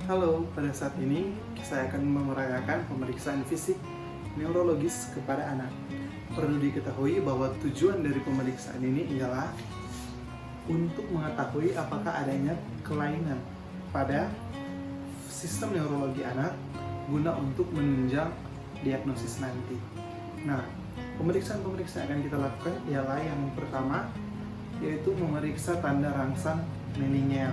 Halo, pada saat ini saya akan merayakan pemeriksaan fisik neurologis kepada anak. Perlu diketahui bahwa tujuan dari pemeriksaan ini ialah untuk mengetahui apakah adanya kelainan pada sistem neurologi anak guna untuk menunjang diagnosis nanti. Nah, pemeriksaan-pemeriksaan yang akan kita lakukan ialah yang pertama, yaitu memeriksa tanda rangsang meningeal.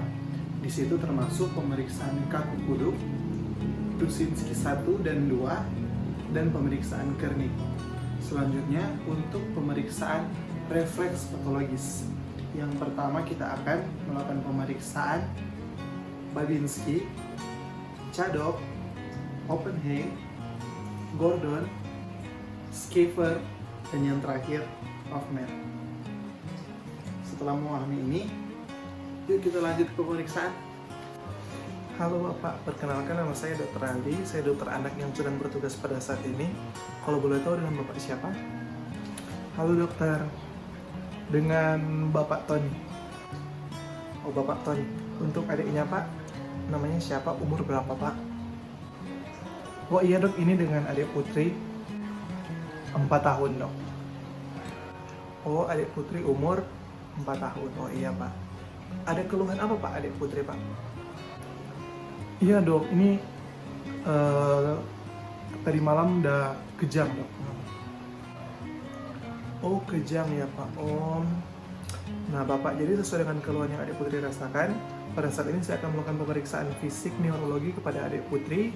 Di situ termasuk pemeriksaan kaku kuduk, Brusinski 1 dan 2, dan pemeriksaan Kernig. Selanjutnya untuk pemeriksaan refleks patologis. Yang pertama kita akan melakukan pemeriksaan Babinski, Chadok, Oppenheim, Gordon, Schaeffer, dan yang terakhir Hoffman. Setelah memahami ini, yuk kita lanjut ke pemeriksaan. Halo Bapak, perkenalkan nama saya Dr. Andi. Saya dokter anak yang sedang bertugas pada saat ini. Kalau boleh tahu dengan Bapak siapa? Halo dokter, dengan Bapak Tony. Oh Bapak Tony, untuk adiknya Pak, namanya siapa, umur berapa Pak? Oh iya dok, ini dengan adik Putri, 4 tahun dok. Oh adik Putri umur 4 tahun, oh iya Pak. Ada keluhan apa Pak adik Putri Pak? Iya dok, ini tadi malam udah kejang dok. Oh kejang ya Pak. Oh, nah Bapak, jadi sesuai dengan keluhan yang adik Putri rasakan, pada saat ini saya akan melakukan pemeriksaan fisik neurologi kepada adik Putri.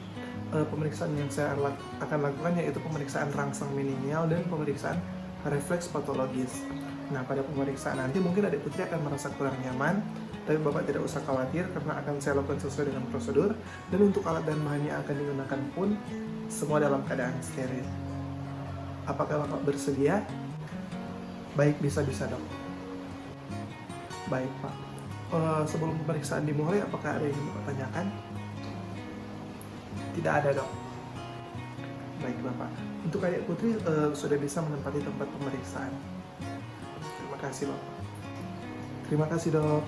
Pemeriksaan yang saya akan lakukan yaitu pemeriksaan rangsang meningeal dan pemeriksaan refleks patologis. Nah, pada pemeriksaan nanti mungkin adik Putri akan merasa kurang nyaman, tapi Bapak tidak usah khawatir karena akan saya lakukan sesuai dengan prosedur. Dan untuk alat dan bahan yang akan digunakan pun semua dalam keadaan steril. Apakah Bapak bersedia? Baik, bisa dok. Baik Pak. Sebelum pemeriksaan dimulai, apakah ada yang ingin Bapak tanyakan? Tidak ada dok. Baik Bapak. Untuk adik Putri sudah bisa menempati tempat pemeriksaan. Terima kasih Bapak. Terima kasih dok.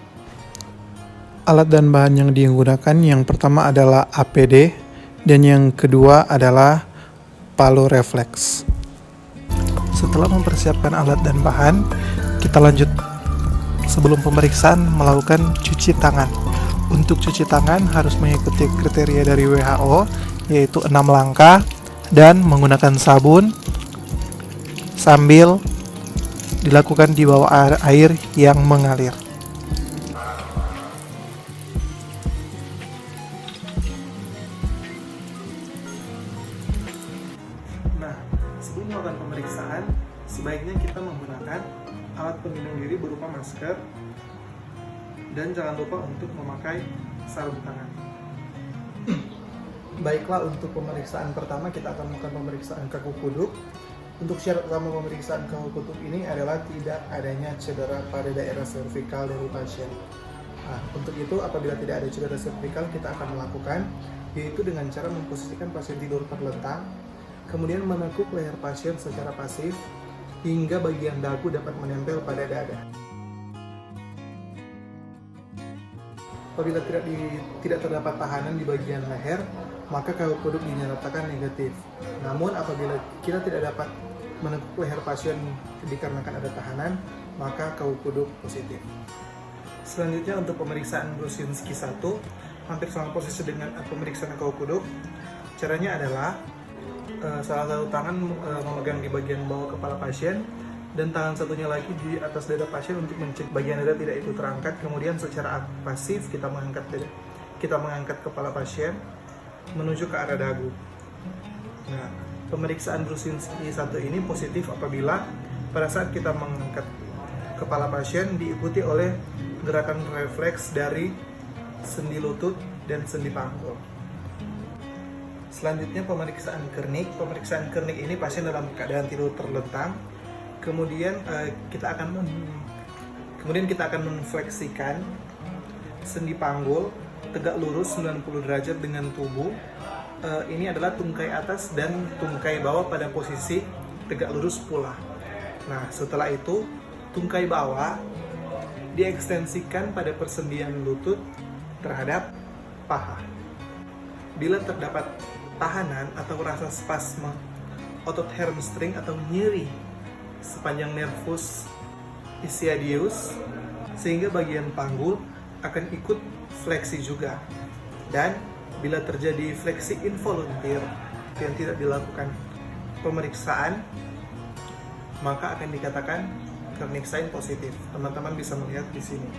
Alat dan bahan yang digunakan yang pertama adalah APD dan yang kedua adalah palu refleks. Setelah mempersiapkan alat dan bahan, kita lanjut sebelum pemeriksaan melakukan cuci tangan. Untuk cuci tangan harus mengikuti kriteria dari WHO, yaitu 6 langkah dan menggunakan sabun sambil dilakukan di bawah air yang mengalir. Nah, sebelum melakukan pemeriksaan, sebaiknya kita menggunakan alat pelindung diri berupa masker dan jangan lupa untuk memakai sarung tangan. Baiklah, untuk pemeriksaan pertama kita akan melakukan pemeriksaan kaku kuduk. Untuk syarat utama pemeriksaan kaku kuduk ini adalah tidak adanya cedera pada daerah servikal dari pasien. Nah, untuk itu apabila tidak ada cedera servikal kita akan melakukan, yaitu dengan cara memposisikan pasien tidur terlentang, kemudian menekuk leher pasien secara pasif hingga bagian dagu dapat menempel pada dada. Apabila tidak terdapat tahanan di bagian leher, maka kaku kuduk dinyatakan negatif. Namun apabila kita tidak dapat menekuk leher pasien dikarenakan ada tahanan, maka kaku kuduk positif. Selanjutnya untuk pemeriksaan Brusinski 1, hampir sama posisi dengan pemeriksaan kaku kuduk. Caranya adalah salah satu tangan memegang di bagian bawah kepala pasien dan tangan satunya lagi di atas dada pasien untuk mencegah bagian dada tidak itu terangkat. Kemudian secara pasif kita mengangkat kepala pasien menuju ke arah dagu. Nah, pemeriksaan Brusinski 1 ini positif apabila pada saat kita mengangkat kepala pasien diikuti oleh gerakan refleks dari sendi lutut dan sendi panggul. Selanjutnya pemeriksaan Kernig. Pemeriksaan Kernig ini pasien dalam keadaan tidur terlentang. Kemudian kita akan menfleksikan sendi panggul tegak lurus 90 derajat dengan tubuh. Ini adalah tungkai atas dan tungkai bawah pada posisi tegak lurus pula. Nah, setelah itu tungkai bawah diekstensikan pada persendian lutut terhadap paha. bila terdapat tahanan atau rasa spasme otot hamstring atau nyeri sepanjang nervus ischiadius, sehingga bagian panggul akan ikut fleksi juga. Dan bila terjadi fleksi involunteer yang tidak dilakukan pemeriksaan, maka akan dikatakan Kernig sign positif. Teman-teman bisa melihat di sini.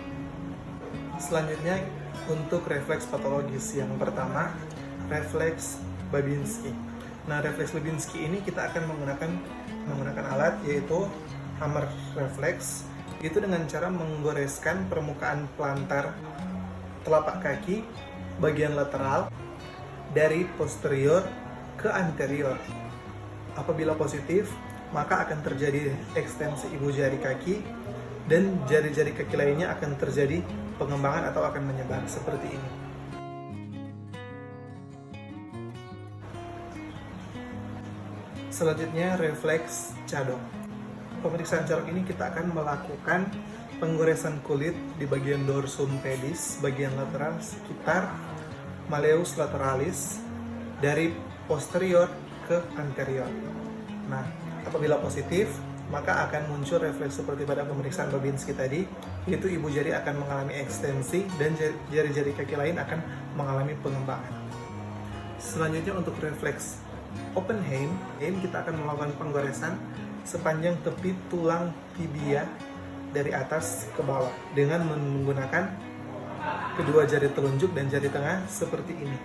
Selanjutnya untuk refleks patologis, yang pertama refleks Babinski. Nah, refleks Babinski ini kita akan menggunakan alat yaitu hammer reflex, itu dengan cara menggoreskan permukaan plantar telapak kaki bagian lateral dari posterior ke anterior. Apabila positif, maka akan terjadi ekstensi ibu jari kaki, dan jari-jari kaki lainnya akan terjadi pengembangan atau akan menyebar seperti ini. Selanjutnya refleks cadong. Pemeriksaan cadong ini kita akan melakukan penggoresan kulit di bagian dorsum pedis, bagian lateral sekitar malleus lateralis dari posterior ke anterior. Nah, apabila positif, maka akan muncul refleks seperti pada pemeriksaan Babinski tadi, yaitu ibu jari akan mengalami ekstensi dan jari-jari kaki lain akan mengalami pengembangan. Selanjutnya untuk refleks Oppenheim, kita akan melakukan penggoresan sepanjang tepi tulang tibia dari atas ke bawah dengan menggunakan kedua jari telunjuk dan jari tengah seperti ini.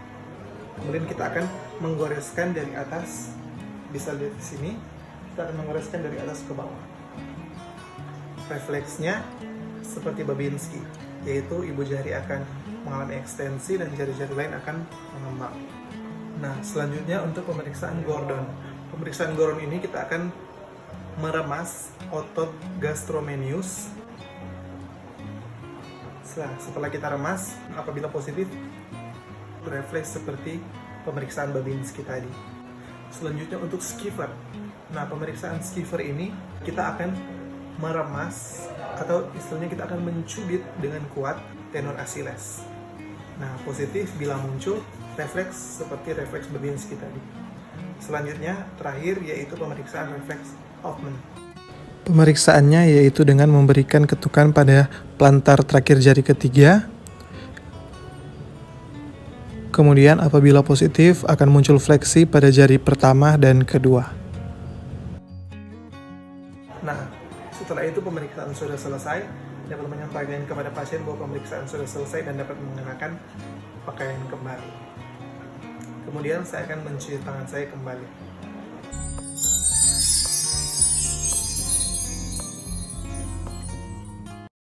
Kemudian kita akan menggoreskan dari atas, bisa lihat di sini, kita akan menggoreskan dari atas ke bawah. Refleksnya seperti Babinski, yaitu ibu jari akan mengalami ekstensi dan jari-jari lain akan mengembang. Nah, selanjutnya untuk pemeriksaan Gordon. Pemeriksaan Gordon ini kita akan meremas otot gastromenius. Setelah kita remas, apabila positif, refleks seperti pemeriksaan Babinski tadi. Selanjutnya untuk Skiver. Nah, pemeriksaan Skiver ini kita akan meremas atau istilahnya kita akan mencubit dengan kuat tenor Achilles. Nah, positif bila muncul refleks seperti refleks Babinski tadi. Selanjutnya terakhir yaitu pemeriksaan refleks Hoffman. Pemeriksaannya yaitu dengan memberikan ketukan pada plantar terakhir jari ketiga. Kemudian apabila positif akan muncul fleksi pada jari pertama dan kedua. Nah, setelah itu pemeriksaan sudah selesai, dapat menyampaikan kepada pasien bahwa pemeriksaan sudah selesai dan dapat mengenakan pakaian kembali. Kemudian saya akan mencuci tangan saya kembali.